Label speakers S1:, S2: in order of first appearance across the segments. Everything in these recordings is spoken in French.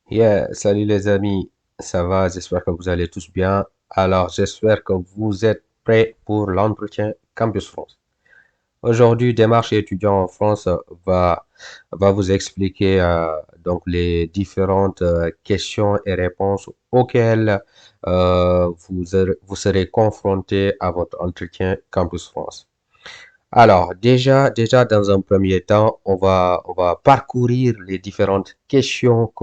S1: Yeah, salut les amis, ça va, j'espère que vous allez tous bien. Alors, j'espère que vous êtes prêts pour l'entretien Campus France. Aujourd'hui, Démarche étudiant en France va vous expliquer donc les différentes questions et réponses auxquelles vous serez confrontés à votre entretien Campus France. Alors, déjà dans un premier temps, on va parcourir les différentes questions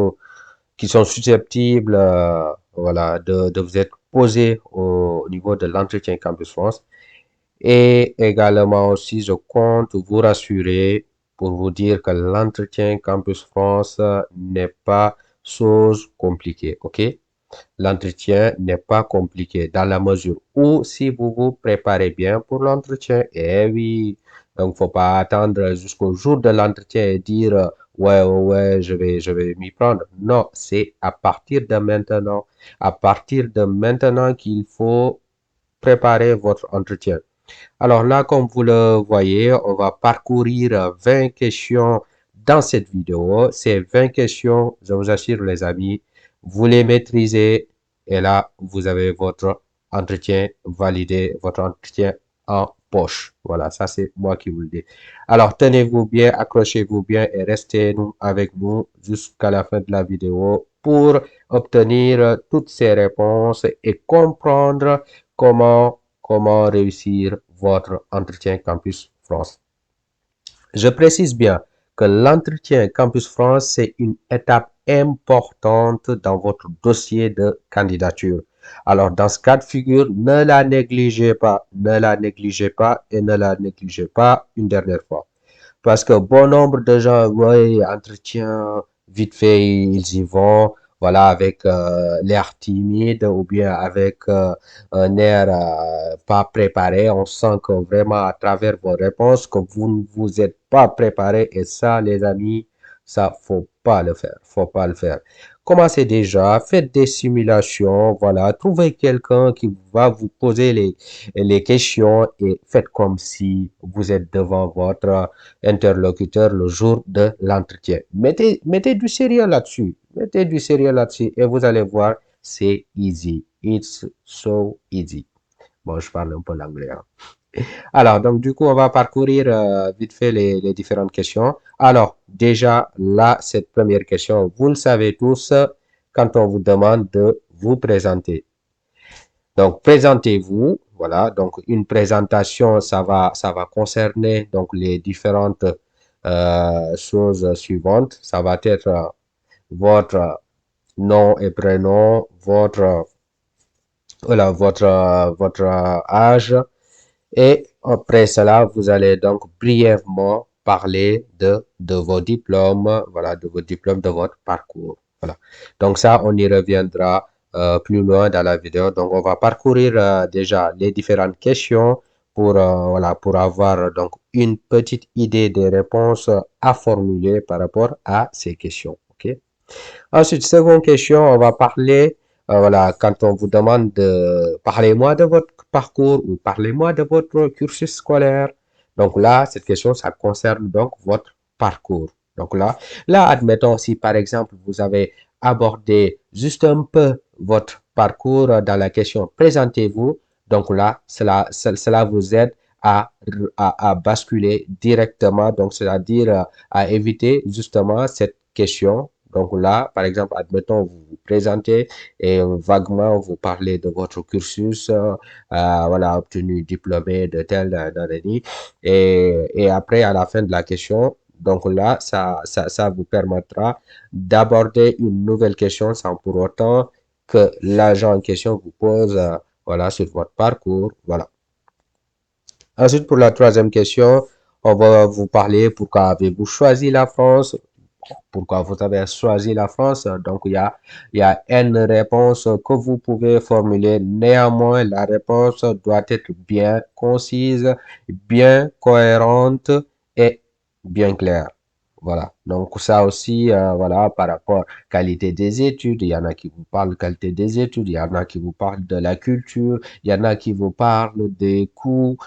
S1: qui sont susceptibles voilà, de vous être posées au niveau de l'entretien Campus France. Et également aussi, je compte vous rassurer pour vous dire que l'entretien Campus France n'est pas chose compliquée, ok? L'entretien n'est pas compliqué dans la mesure où si vous vous préparez bien pour l'entretien, eh oui, donc faut pas attendre jusqu'au jour de l'entretien et dire ouais, ouais, ouais, je vais m'y prendre. Non, c'est à partir de maintenant qu'il faut préparer votre entretien. Alors là, comme vous le voyez, on va parcourir 20 questions dans cette vidéo. Ces 20 questions, je vous assure les amis, vous les maîtrisez et là, vous avez votre entretien validé, votre entretien en poche. Voilà, ça c'est moi qui vous le dis. Alors, tenez-vous bien, accrochez-vous bien et restez avec nous jusqu'à la fin de la vidéo pour obtenir toutes ces réponses et comprendre comment réussir votre entretien Campus France. Je précise bien que l'entretien Campus France, c'est une étape importante dans votre dossier de candidature. Alors, dans ce cas de figure, ne la négligez pas, ne la négligez pas et ne la négligez pas une dernière fois. Parce que bon nombre de gens, ouais, entretien, vite fait, ils y vont, voilà, avec l'air timide ou bien avec un air pas préparé. On sent que vraiment à travers vos réponses que vous ne vous êtes pas préparé et ça, les amis, ça, faut pas le faire, faut pas le faire. Commencez déjà, faites des simulations, voilà, trouvez quelqu'un qui va vous poser les questions et faites comme si vous êtes devant votre interlocuteur le jour de l'entretien. Mettez du sérieux là-dessus. Mettez du sérieux là-dessus et vous allez voir, c'est easy. It's so easy. Bon, je parle un peu l'anglais, hein. Alors, donc, du coup, on va parcourir vite fait les différentes questions. Alors, déjà, là, cette première question, vous le savez tous, quand on vous demande de vous présenter. Donc, présentez-vous. Voilà. Donc, une présentation, ça va concerner donc les différentes choses suivantes. Ça va être votre nom et prénom, votre âge. Et après cela, vous allez donc brièvement parler de vos diplômes, voilà, de vos diplômes, de votre parcours. Voilà. Donc ça, on y reviendra plus loin dans la vidéo. Donc on va parcourir déjà les différentes questions voilà, pour avoir donc une petite idée des réponses à formuler par rapport à ces questions. OK? Ensuite, seconde question, on va parler, voilà, quand on vous demande de parlez-moi de votre parcours ou parlez-moi de votre cursus scolaire. Donc là, cette question, ça concerne donc votre parcours. Donc là, admettons si par exemple vous avez abordé juste un peu votre parcours dans la question présentez-vous. Donc là, cela vous aide à basculer directement, donc c'est-à-dire à éviter justement cette question. Donc là, par exemple, admettons, vous vous présentez et vaguement vous parlez de votre cursus, voilà, obtenu diplômé de tel année. Et après, à la fin de la question, donc là, ça vous permettra d'aborder une nouvelle question sans pour autant que l'agent en question vous pose, voilà, sur votre parcours. Voilà. Ensuite, pour la troisième question, on va vous parler pourquoi avez-vous choisi la France, pourquoi vous avez choisi la France. Donc, il y a une réponse que vous pouvez formuler. Néanmoins, la réponse doit être bien concise, bien cohérente et bien claire. Voilà. Donc, ça aussi, voilà, par rapport qualité des études, il y en a qui vous parlent de qualité des études, il y en a qui vous parlent de la culture, il y en a qui vous parlent des coûts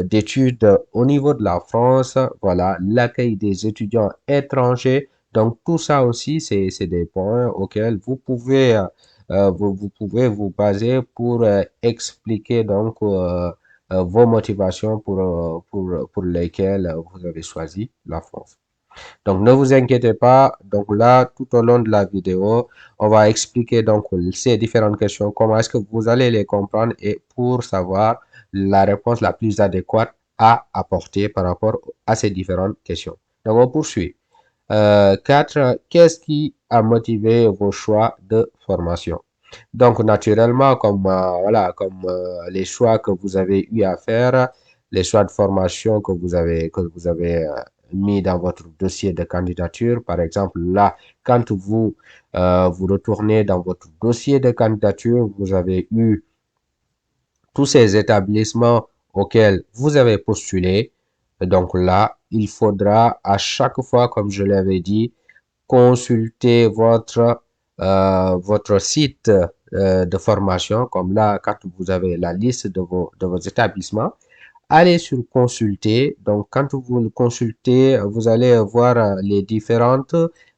S1: d'études au niveau de la France. Voilà, l'accueil des étudiants étrangers. Donc, tout ça aussi, c'est des points auxquels vous pouvez vous baser pour expliquer donc vos motivations pour lesquelles vous avez choisi la France. Donc, ne vous inquiétez pas. Donc là, tout au long de la vidéo, on va expliquer donc ces différentes questions, comment est-ce que vous allez les comprendre et pour savoir la réponse la plus adéquate à apporter par rapport à ces différentes questions. Donc, on poursuit. 4. Qu'est-ce qui a motivé vos choix de formation? Donc, naturellement, comme les choix que vous avez eu à faire, les choix de formation que vous avez mis dans votre dossier de candidature, par exemple, là, quand vous retournez dans votre dossier de candidature, vous avez eu tous ces établissements auxquels vous avez postulé. Donc là, il faudra à chaque fois, comme je l'avais dit, consulter votre site de formation, comme là, quand vous avez la liste de vos établissements, allez sur consulter. Donc, quand vous le consultez, vous allez voir les différentes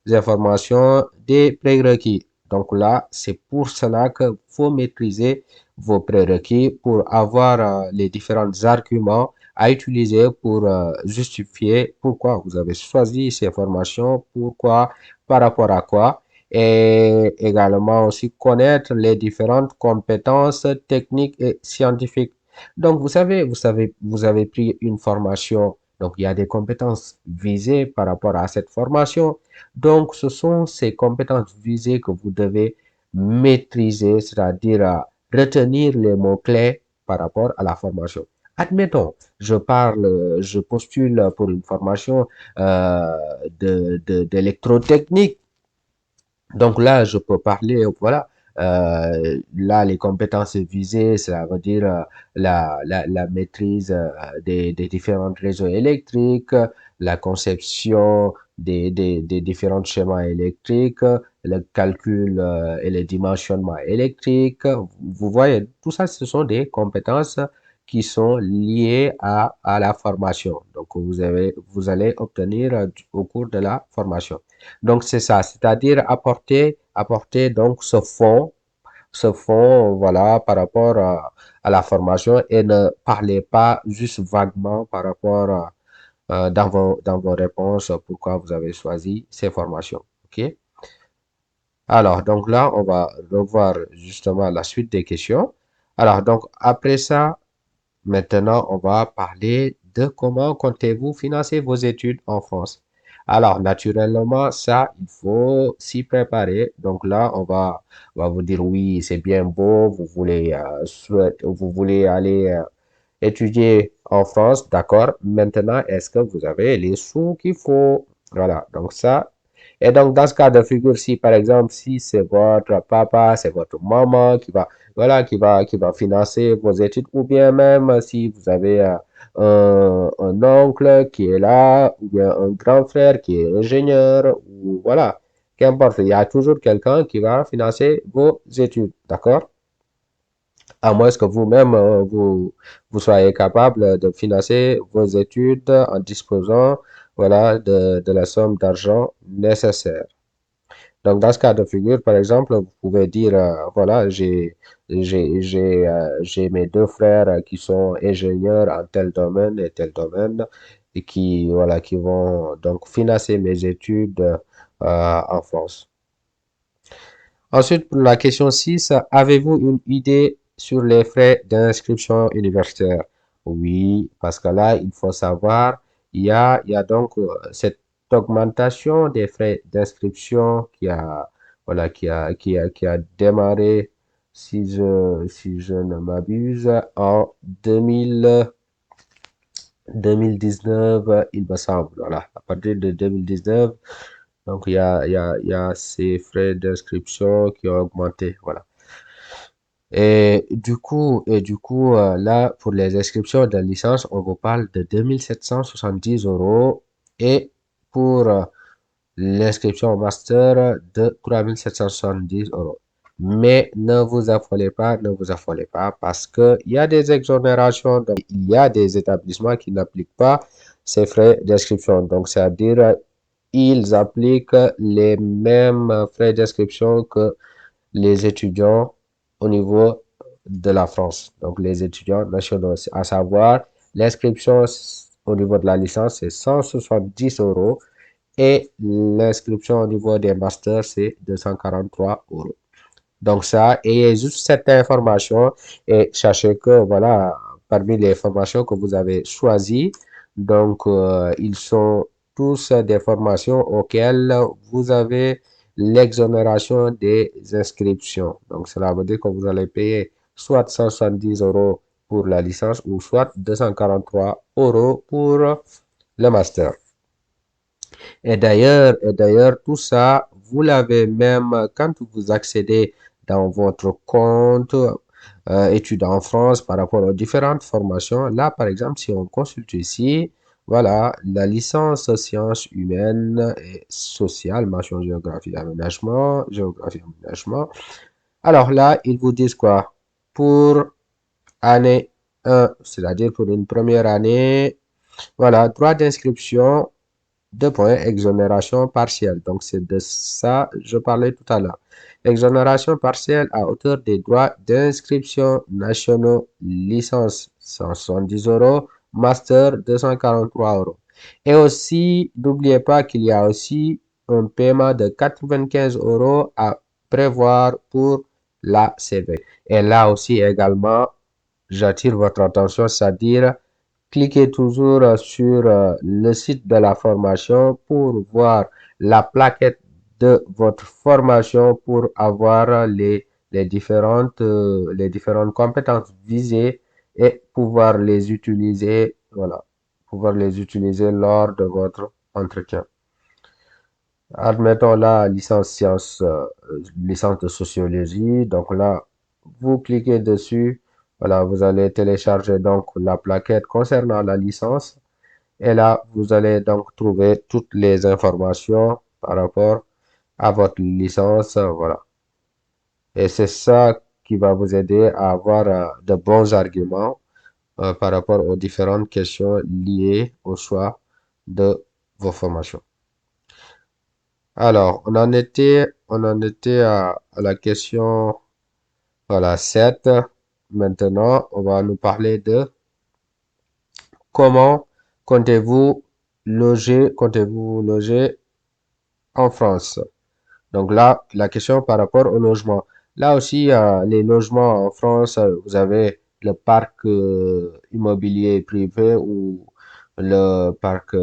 S1: informations des prérequis. Donc là, c'est pour cela que faut maîtriser vos prérequis pour avoir les différents arguments à utiliser pour justifier pourquoi vous avez choisi ces formations, pourquoi, par rapport à quoi, et également aussi connaître les différentes compétences techniques et scientifiques. Donc, vous avez pris une formation. Donc, il y a des compétences visées par rapport à cette formation. Donc, ce sont ces compétences visées que vous devez maîtriser, c'est-à-dire retenir les mots-clés par rapport à la formation. Admettons, je postule pour une formation d'électrotechnique. Donc là, je peux parler, voilà, là, les compétences visées, ça veut dire la maîtrise des différents réseaux électriques, la conception des différents schémas électriques, le calcul et le dimensionnement électrique. Vous voyez, tout ça, ce sont des compétences qui sont liées à la formation. Donc, vous allez obtenir au cours de la formation. Donc, c'est ça, c'est-à-dire apporter donc ce fond, voilà, par rapport à la formation et ne parlez pas juste vaguement par rapport dans vos réponses, pourquoi vous avez choisi ces formations. OK? Alors, donc là, on va revoir justement la suite des questions. Alors, donc, après ça, maintenant, on va parler de comment comptez-vous financer vos études en France. Alors, naturellement, ça, il faut s'y préparer. Donc là, on va vous dire, oui, c'est bien beau, vous voulez aller étudier en France, d'accord. Maintenant, est-ce que vous avez les sous qu'il faut? Voilà, donc ça. Et donc, dans ce cas de figure, si par exemple, si c'est votre papa, c'est votre maman qui va, voilà, qui va financer vos études, ou bien même si vous avez un oncle qui est là, ou bien un grand frère qui est ingénieur, ou voilà, qu'importe, il y a toujours quelqu'un qui va financer vos études, d'accord? À moins que vous-même, vous soyez capable de financer vos études en disposant, voilà, de la somme d'argent nécessaire. Donc, dans ce cas de figure, par exemple, vous pouvez dire, voilà, j'ai mes deux frères qui sont ingénieurs en tel domaine et tel domaine et voilà, qui vont donc financer mes études en France. Ensuite, pour la question 6, avez-vous une idée sur les frais d'inscription universitaire? Oui, parce que là, il faut savoir, il y a donc cette augmentation des frais d'inscription voilà, qui a démarré, si je ne m'abuse, en 2019, il me semble. Voilà, à partir de 2019, donc, il y a ces frais d'inscription qui ont augmenté. Voilà. Et du coup, là, pour les inscriptions de licence, on vous parle de 2770 € et pour l'inscription au master de 3770 €. Mais ne vous affolez pas, ne vous affolez pas parce qu'il y a des exonérations. Donc, il y a des établissements qui n'appliquent pas ces frais d'inscription. Donc, c'est-à-dire ils appliquent les mêmes frais d'inscription que les étudiants au niveau de la France. Donc, les étudiants nationaux, à savoir, l'inscription au niveau de la licence, c'est 170 euros et l'inscription au niveau des masters, c'est 243 euros. Donc ça, ayez juste cette information et sachez que voilà, parmi les formations que vous avez choisies, donc ils sont tous des formations auxquelles vous avez l'exonération des inscriptions. Donc cela veut dire que vous allez payer soit 170 euros pour la licence ou soit 243 euros pour le master. Et d'ailleurs, tout ça, vous l'avez même quand vous accédez dans votre compte études en France par rapport aux différentes formations. Là, par exemple, si on consulte ici, voilà, la licence sciences humaines et sociales, mention géographie, aménagement. Alors là, ils vous disent quoi? Pour année 1, c'est-à-dire pour une première année, voilà, droit d'inscription. Deux points, exonération partielle. Donc, c'est de ça que je parlais tout à l'heure. Exonération partielle à hauteur des droits d'inscription nationaux, licence 170 euros, master 243 euros. Et aussi, n'oubliez pas qu'il y a aussi un paiement de 95 euros à prévoir pour la CV. Et là aussi également, j'attire votre attention, c'est-à-dire cliquez toujours sur le site de la formation pour voir la plaquette de votre formation pour avoir les différentes compétences visées et pouvoir les utiliser, voilà, pouvoir les utiliser lors de votre entretien. Admettons la licence sciences, licence de sociologie. Donc là, vous cliquez dessus. Voilà, vous allez télécharger donc la plaquette concernant la licence. Et là, vous allez donc trouver toutes les informations par rapport à votre licence. Voilà. Et c'est ça qui va vous aider à avoir de bons arguments par rapport aux différentes questions liées au choix de vos formations. Alors, on en était à la question, voilà, 7. Maintenant, on va nous parler de comment comptez-vous loger en France. Donc là, la question par rapport au logement. Là aussi, les logements en France, vous avez le parc immobilier privé ou le parc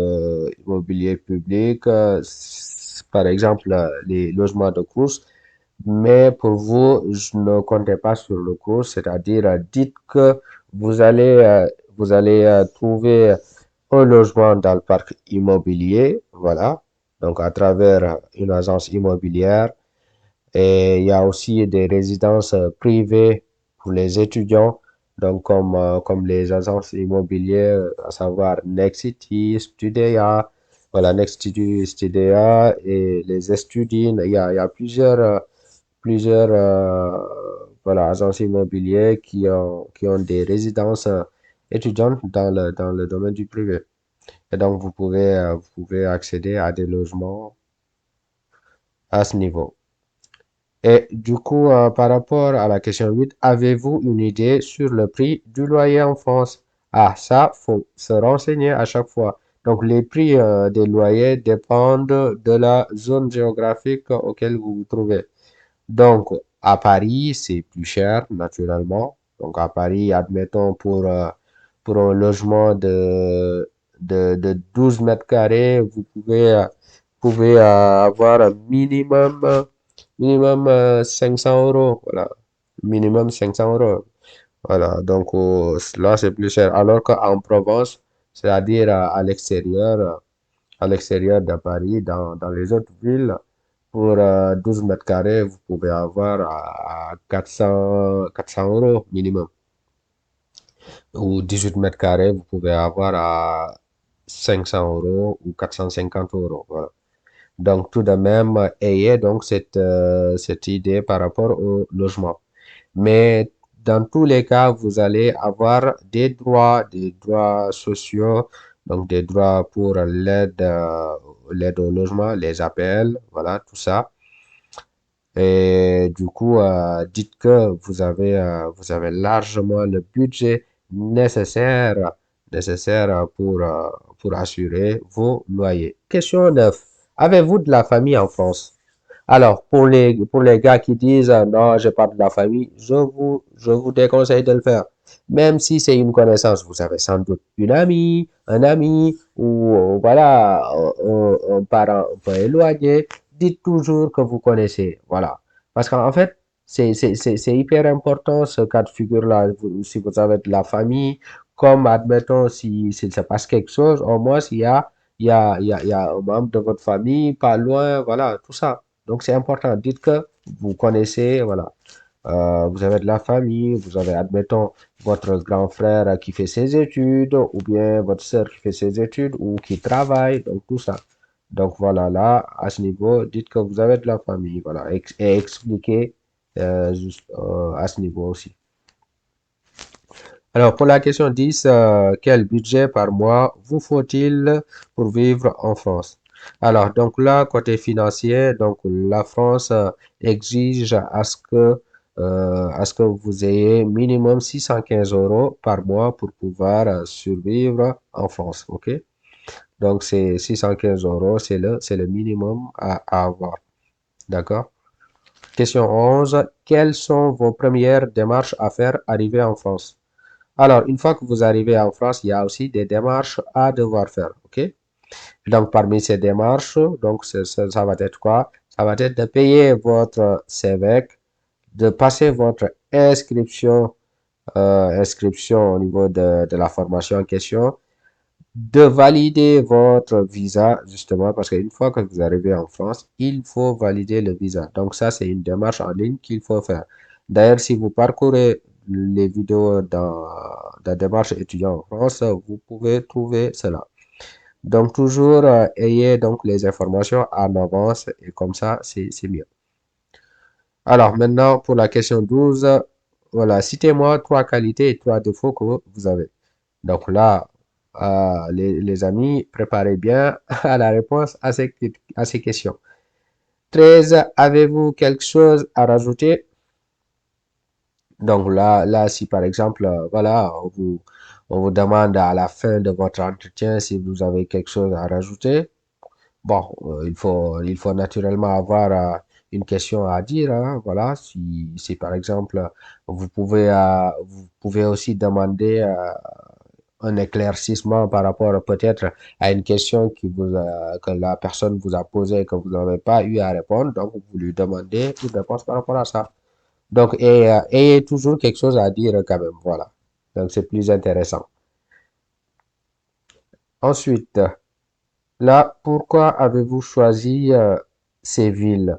S1: immobilier public. Par exemple, les logements de course. Mais pour vous, je ne comptez pas sur le cours, c'est-à-dire dites que vous allez trouver un logement dans le parc immobilier, voilà, donc à travers une agence immobilière. Et il y a aussi des résidences privées pour les étudiants, donc comme les agences immobilières, à savoir Nexity, Studéa, voilà, Nexity, Studéa et les Estudines. Il y a plusieurs voilà, agences immobilières qui ont des résidences étudiantes dans le domaine du privé. Et donc, vous pouvez accéder à des logements à ce niveau. Et du coup, par rapport à la question 8, avez-vous une idée sur le prix du loyer en France? Ah, ça, faut se renseigner à chaque fois. Donc, les prix des loyers dépendent de la zone géographique auquel vous vous trouvez. Donc, à Paris, c'est plus cher, naturellement. Donc, à Paris, admettons, pour un logement de 12 mètres carrés, vous pouvez avoir un minimum 500 euros. Voilà. Minimum 500 euros. Voilà. Donc, là, c'est plus cher. Alors qu'en Provence, c'est-à-dire à l'extérieur de Paris, dans les autres villes, pour 12 mètres carrés, vous pouvez avoir à 400 euros minimum. Ou 18 mètres carrés, vous pouvez avoir à 500 euros ou 450 euros. Voilà. Donc, tout de même, ayez donc cette idée par rapport au logement. Mais dans tous les cas, vous allez avoir des droits sociaux, Donc, des droits pour l'aide au logement, les APL, voilà, tout ça. Et du coup, dites que vous avez largement le budget nécessaire pour assurer vos loyers. Question 9. Avez-vous de la famille en France? Alors, pour les gars qui disent non, j'ai pas de la famille, je vous déconseille de le faire. Même si c'est une connaissance, vous avez sans doute une amie, un ami, ou voilà, un parent un peu éloigné. Dites toujours que vous connaissez. Voilà. Parce qu'en fait, c'est hyper important ce cas de figure-là. Si vous avez de la famille, comme admettons, s'il se passe quelque chose, au moins, il y a un membre de votre famille, pas loin, voilà, tout ça. Donc, c'est important. Dites que vous connaissez, voilà. Vous avez de la famille, vous avez, admettons, votre grand frère qui fait ses études, ou bien votre sœur qui fait ses études, ou qui travaille, donc tout ça. Donc voilà, là, à ce niveau, dites que vous avez de la famille, voilà, et expliquez à ce niveau aussi. Alors, pour la question 10, quel budget par mois vous faut-il pour vivre en France? Alors, donc là, côté financier, donc la France exige à ce que vous ayez minimum 615 euros par mois pour pouvoir survivre en France, ok? Donc, c'est 615 euros, c'est le minimum à avoir, d'accord? Question 11, quelles sont vos premières démarches à faire arriver en France? Alors, une fois que vous arrivez en France, il y a aussi des démarches à devoir faire, ok? Donc, parmi ces démarches, donc, ça va être quoi? Ça va être de payer votre CVEC, de passer votre inscription au niveau de la formation en question, de valider votre visa, justement, parce qu'une fois que vous arrivez en France, il faut valider le visa. Donc, ça, c'est une démarche en ligne qu'il faut faire. D'ailleurs, si vous parcourez les vidéos dans démarche étudiant en France, vous pouvez trouver cela. Donc, toujours ayez donc les informations en avance et comme ça, c'est mieux. Alors, maintenant, pour la question 12, voilà, citez-moi trois qualités et trois défauts que vous avez. Donc là, les amis, préparez bien à la réponse à ces questions. 13, avez-vous quelque chose à rajouter? Donc là, si par exemple, voilà, on vous demande à la fin de votre entretien si vous avez quelque chose à rajouter. Bon, il faut naturellement avoir une question à dire, hein, voilà. Si par exemple, vous pouvez aussi demander un éclaircissement par rapport peut-être à une question que la personne vous a posée et que vous n'avez pas eu à répondre. Donc, vous lui demandez une réponse par rapport à ça. Donc, ayez toujours quelque chose à dire quand même, voilà. Donc, c'est plus intéressant. Ensuite, là, pourquoi avez-vous choisi ces villes?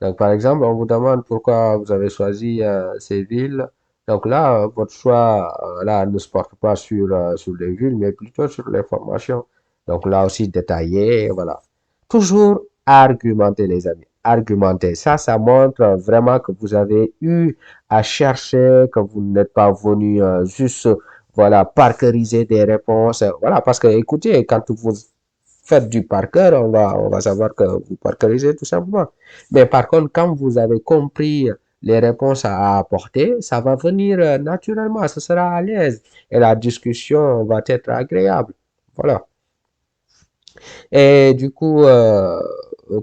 S1: Donc, par exemple, on vous demande pourquoi vous avez choisi ces villes. Donc là, votre choix là, ne se porte pas sur les villes, mais plutôt sur les formations. Donc là aussi, détaillé, voilà. Toujours argumenter, les amis. Argumenter. Ça montre vraiment que vous avez eu à chercher, que vous n'êtes pas venu juste, voilà, parkeriser des réponses. Voilà, parce que, écoutez, quand vous faites du par cœur, on va savoir que vous parkerisez tout simplement. Mais par contre, quand vous avez compris les réponses à apporter, ça va venir naturellement, ce sera à l'aise et la discussion va être agréable. Voilà. Et du coup,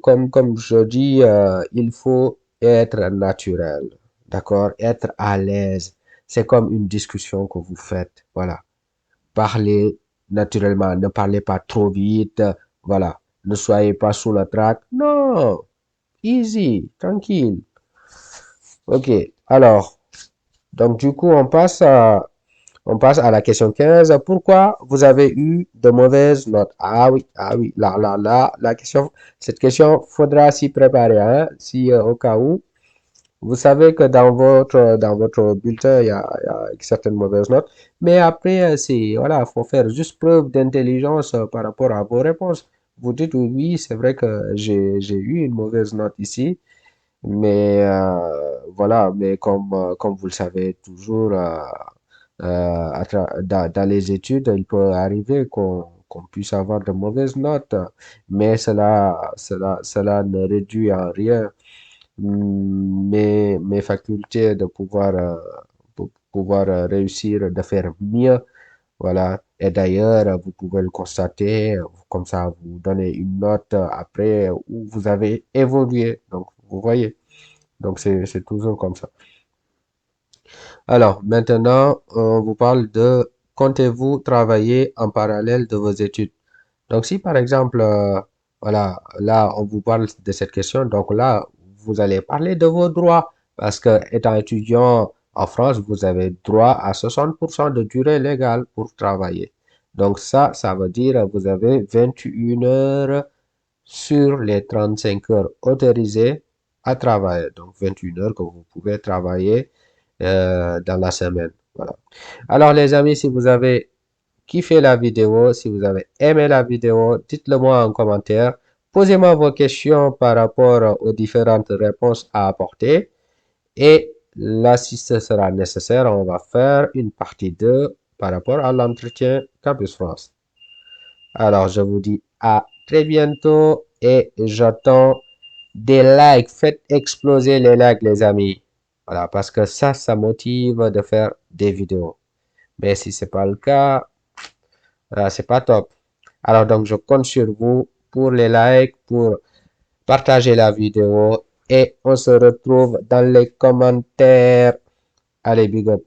S1: comme je dis, il faut être naturel, d'accord? Être à l'aise. C'est comme une discussion que vous faites. Voilà. Parlez naturellement, ne parlez pas trop vite, voilà. Ne soyez pas sous la traque. Non, easy, tranquille. Ok, alors, donc du coup, on passe à la question 15. Pourquoi vous avez eu de mauvaises notes? Ah oui, la question, cette question, faudra s'y préparer, hein, si au cas où. Vous savez que dans votre bulletin, il y a certaines mauvaises notes. Mais après, voilà, faut faire juste preuve d'intelligence par rapport à vos réponses. Vous dites oui, oui, c'est vrai que j'ai eu une mauvaise note ici. Mais voilà, mais comme vous le savez toujours, dans les études, il peut arriver qu'on puisse avoir de mauvaises notes, mais cela ne réduit en rien mes facultés de pouvoir réussir, de faire mieux. Voilà. Et d'ailleurs, vous pouvez le constater, comme ça, vous donnez une note après où vous avez évolué. Donc, vous voyez. Donc, c'est toujours comme ça. Alors, maintenant, on vous parle de comptez-vous travailler en parallèle de vos études? Donc, si par exemple, voilà, là, on vous parle de cette question, donc là, vous allez parler de vos droits, parce que étant étudiant en France, vous avez droit à 60% de durée légale pour travailler. Donc ça veut dire vous avez 21 heures sur les 35 heures autorisées à travailler. Donc 21 heures que vous pouvez travailler dans la semaine. Voilà. Alors les amis, si vous avez kiffé la vidéo, si vous avez aimé la vidéo, dites-le moi en commentaire. Posez-moi vos questions par rapport aux différentes réponses à apporter. Et là, si ce sera nécessaire, on va faire une partie 2 par rapport à l'entretien Campus France. Alors, je vous dis à très bientôt et j'attends des likes. Faites exploser les likes, les amis. Voilà, parce que ça motive de faire des vidéos. Mais si c'est pas le cas, c'est pas top. Alors donc, je compte sur vous pour les likes, pour partager la vidéo et on se retrouve dans les commentaires. Allez, big up.